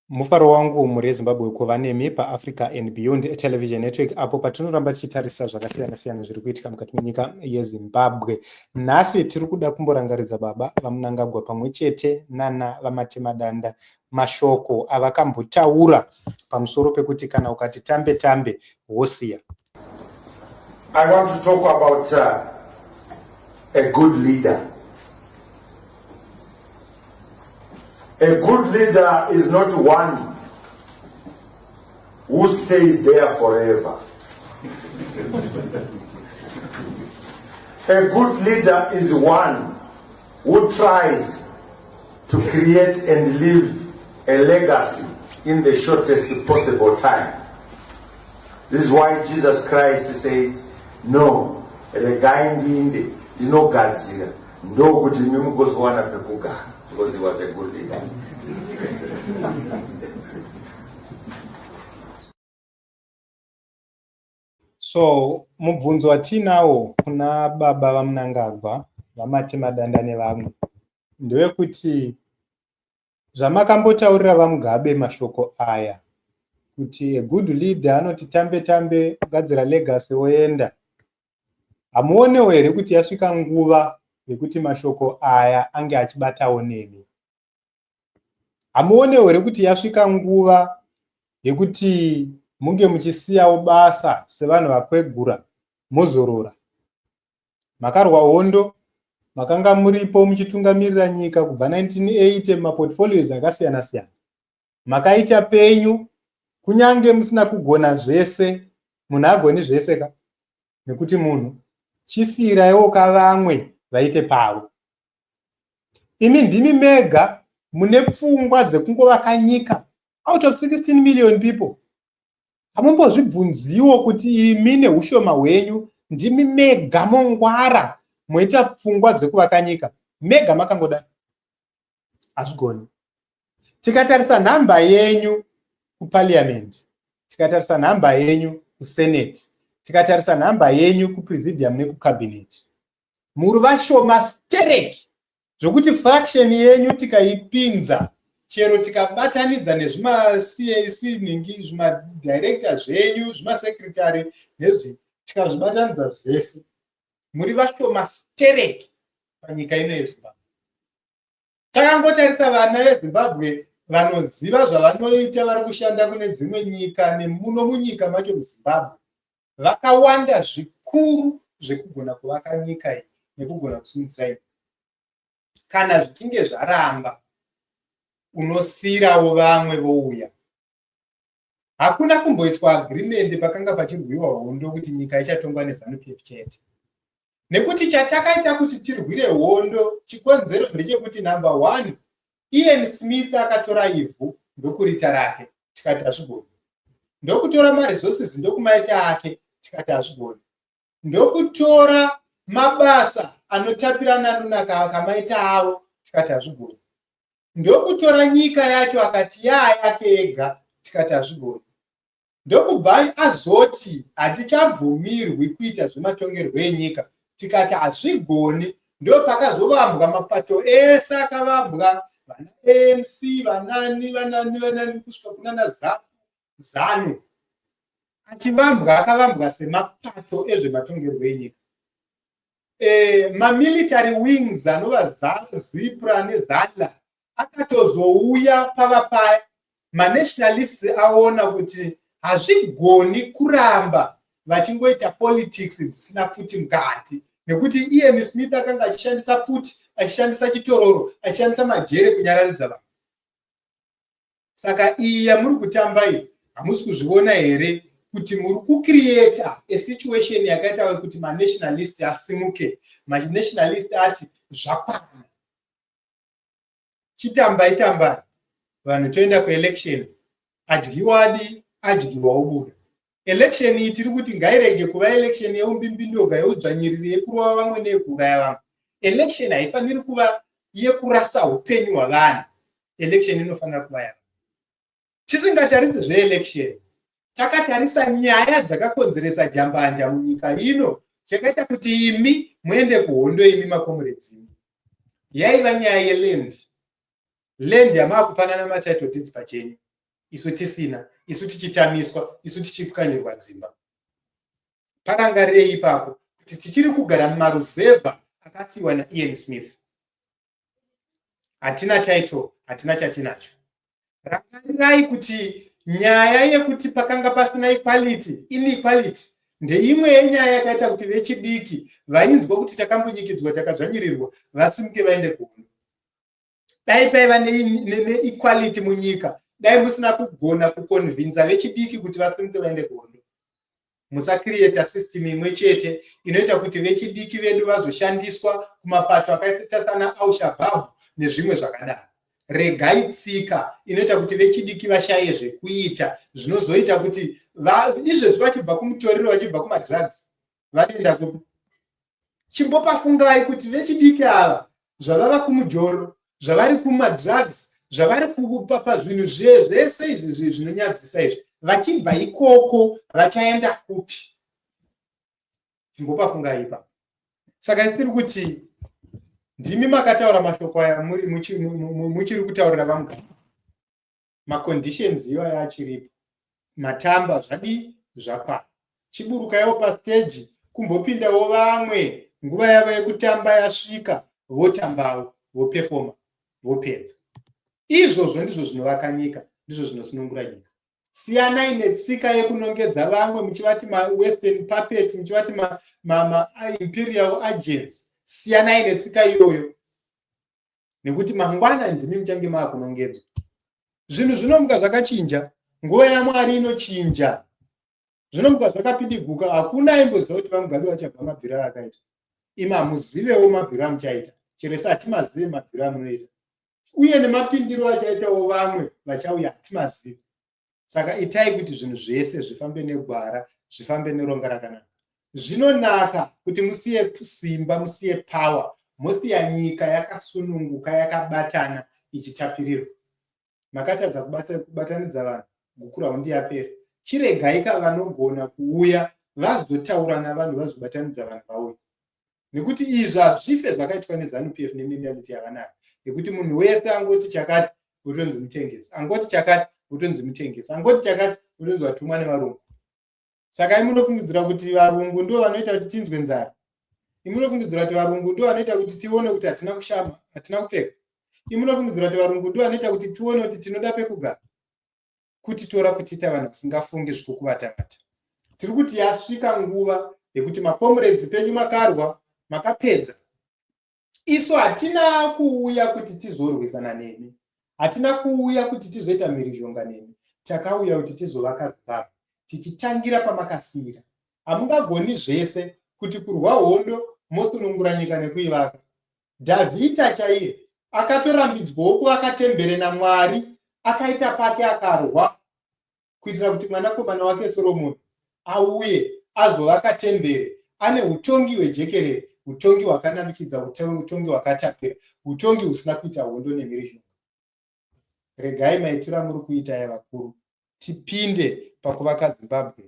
Mufaro wangu muri Zimbabwe kuva nemi paAfrica and Beyond Television Network apo patinoramba tichitarisa zvakasiyana siyana zviri kuitika mukati menyika yeZimbabwe. Nhasi tiri kuda kumborangaridza baba vaMnangagwa pamwe chete nana vaMatemadanda mashoko avakambotaura pamusoro pekuti kana ukati tambe tambe wosiya. I want to talk about a good leader. A good leader is not one who stays there forever. A good leader is one who tries to create and leave a legacy in the shortest possible time. This is why Jesus Christ said, no, regai ndinde ndinogadzira ndokuti mugozwana pekugara, because he was a good leader. So mubvunzo watinawo kuna baba vaMnangagwa vaMatemadanda nevamwe ndewekuti zvamakambotaurira vaMugabe mashoko aya kuti a good leader anoti tambe tambe kugadzira legacy woenda, hamuonewo here kuti yasvika nguva yekuti mashoko aya ange achibatawo nemi? Hamuonewo here kuti yasvika nguva yekuti munge muchisiyawo basa sevanhu vakwegura mozorora? Makarwa hondo, makanga muripo muchitungamirira nyika kubva 1980 mumaportfolios akasiyana siyana. Makaita penyu kunyange musina kugona zvese, munhu agoni zvese ka? Nekuti munhu chisiyiraiwo kavamwe vaite pavo. Imi ndimi mega mune pfungwa dzekungovaka nyika out of 16 million people. Hamumbozvibvunziwo kuti imi neushoma hwenyu ndimi mega mongwara moita pfungwa dzekuvaka nyika? Mega makangoda? Hazvigoni. Tikatarisa nhamba yenyu kuparliament, tikatarisa nhamba yenyu kusenate, tikatarisa nhamba yenyu kupresidium nekucabinet, muri vashoma stereki zvokuti fraction yenyu tikaipinza, chero tikabatanidza nezvima-CAC ningi zvimadirector zvenyu, zvima-secretary nezvi, tikazvibatanidza zvese, muri vashoma stereki panyika ino yeZimbabwe. Takangotarisa vana veZimbabwe vanoziva zvavanoita vari kushanda kune dzimwe nyika nemuno munyika macho muZimbabwe, vakawanda zvikuru zvekugona kuvaka nyika iyi nekugona kusimudzira nyika. Kana zvichinge zvaramba, unosiyirawo vamwe vouya. Hakuna kumboitwa agreement pakanga pachirwiwa hondo kuti nyika ichatongwa neZANU-PF chete. Nekuti chatakaita kuti tirwire hondo, chikonzero ndechekuti number 1, Ian Smith akatora ivhu ndokurita rake, tikati hazvigoni. Ndokutora maresources ndokumaita ake, tikati hazvigoni. Ndokutora mabasa anotapirana runaka akamaita avo, tikati hazvigoni. Ndokutora nyika yacho akati yake ega, tikati hazvigoni. Ndokubva azoti hatichabvumirwi kuita zvematongerwo enyika, tikati hazvigoni. Ndopakazovambwa mapato ese akavambwa, vana ANC, vanani kusvika kunana ZANU, achivambwa akavambwa semapato ezvematongerwo enyika. Mamilitary wings anova ZIPRA neZANLA akatozouya pavapaya. Manationalists aona kuti hazvigoni kuramba vachingoita politics dzisina pfuti mukati, nekuti Ian Smith akanga achishandisa pfuti, achishandisa chitororo, achishandisa majere kunyararidza vanhu. Saka iyi yamuri kutamba iyi, hamusi kuzviona here kuti muri kucreata a situation yakaita kuti manationalists asimuke, manationalists ati zvakwana. Chitambai tambai, vanhu toenda kuelection, adyiwadi, adyiwa obuda. Election iyi tiri kuti ngairege kuva election yeumbimbindoga, yeudzvanyiriri, yekurova vamwe neyekuuraya vamwe. Election haifaniri kuva yekurasa upenyu hwavanhu. Election inofanira kuva yavo. Tisingatarisi zveelection, takatarisa nyaya dzakakonzeresa jambanja munyika ino, dzakaita kuti imi muende kuhondo imi makomrades. Yaiva nyaya yeland. Land yamakupanana matitle deeds pachenyu. isu tisina, isu tichitamiswa, isu tichipwanyirwa dzimba. Parangarirei ipapo kuti tichiri kugara mumaruzevha akasiyiwa naIan Smith. Hatina title, hatina chatinacho. Rangarirai kuti nyaya yekuti pakanga pasina inequality ndeimwe yenyaya yakaita kuti vechidiki vainzwa kuti takambonyikidzwa, takadzvanyirirwa, vasimuke vaende kuhondo. Dai paiva neequality munyika, dai musina kugona kukonvinza vechidiki kuti vasimuke vaende kuhondo. Musacreate system imwe chete inoita kuti vechidiki vedu vazoshandiswa kumapato akaita sana Al-Shabaab nezvimwe zvakadaro. Regai tsika inoita kuti vechidiki vashaye zvekuita, zvinozoita kuti izvezvi vachibva kumutoriro, vachibva kumadrugs, vanoenda kupi? Chimbopafungai kuti vechidiki ava zvavava kumujoro, zvavari kumadrugs, zvavari kupapa zvinhu zvese izvi zvinonyadzisa izvi, vachibva ikoko vachaenda kupi? Chimbopafungai ipapo. Saka tiri kuti ndimi makataura mashoko aya muchiri kutaurira vamugara. Maconditions iwayo achiripo, matamba zvadi zvakwana. Chiburukaiwo pastage, kumbopindawo vamwe, nguva yavo yekutamba yasvika, votambawo, vopefoma, vopedza. Izvozvo ndizvo zvinovaka nyika, ndizvo zvinosunungura nyika. Siyanai netsika yekunongedza vamwe muchivati ma-Western puppets, muchivati ma-imperial agents. Siyanai netsika iyoyo, nekuti mangwana ndimi muchange maakunongedzwa. Zvinhu zvinomuka zvakachinja, nguva yaMwari inochinja. Zvinomuka zvakapindiguka, hakuna aimboziva kuti vamugari vachabva mabviro akaita. Imi hamuzivewo mabviro amuchaita, cheresa hatimazive mabviro amunoita. Uye nemapindiro achaitawo vamwe vachauya hatimazive. Saka itai kuti zvinhu zvese zvifambe negwara, zvifambe neronga rakanaka. Zvinonaka kuti musiye simba, musiye power, musiya nyika yakasununguka, yakabatana, ichitapirirwa. Makatadza kubatanidza vanhu, gukurahundi yapera. Chiregaika vanogona kuuya, vazotaura navanhu, vazobatanidza vanhu vauya. Nekuti izvi hazvife zvakaitwa neZANU-PF nementality yavanayo. Nekuti munhu wese angoti chakati, utonzi mutengesi. Angoti chakati, utonzi mutengesi. Angoti chakati, utonzi watumwa nevarungu. Saka imunofungidzira kuti varungu ndio vanoita kuti tinzwe nzara. Imunofungidzira kuti varungu ndio vanoita kuti tione kuti hatina kushama, hatina kupfeka. Imunofungidzira kuti varungu ndio vanoita kuti tione kuti tinoda pekugara. Kuti tora kutiita vanhu vasingafungi zvekukuvata-vata. Tiri kuti yasvika nguva yekuti makomrades penyu makarwa, makapedza. Isu hatina kuuya kuti tizorwisana nemi. Hatina kuuya kuti tizoita mhirizhonga nemi. Takauya kuti tizovaka Zimbabwe. Tichitangira pamakasira. Hamungagoni zvese kuti kurwa hondo mosunungura nyika nekuivaka. Dhavhidha chaiye akatorambidzwawo kuvaka tembere naMwari, akaita pake akarwa kuitira kuti mwanakomana wake Soromoni auye azovaka tembere, ane utongi hwejekerere, utongi hwakanamikidza, utongi hwakatapira, utongi husina kuita hondo nemhirizhonga. Regai maitira muri kuita yavakuru, tipinde pakuvaka Zimbabwe.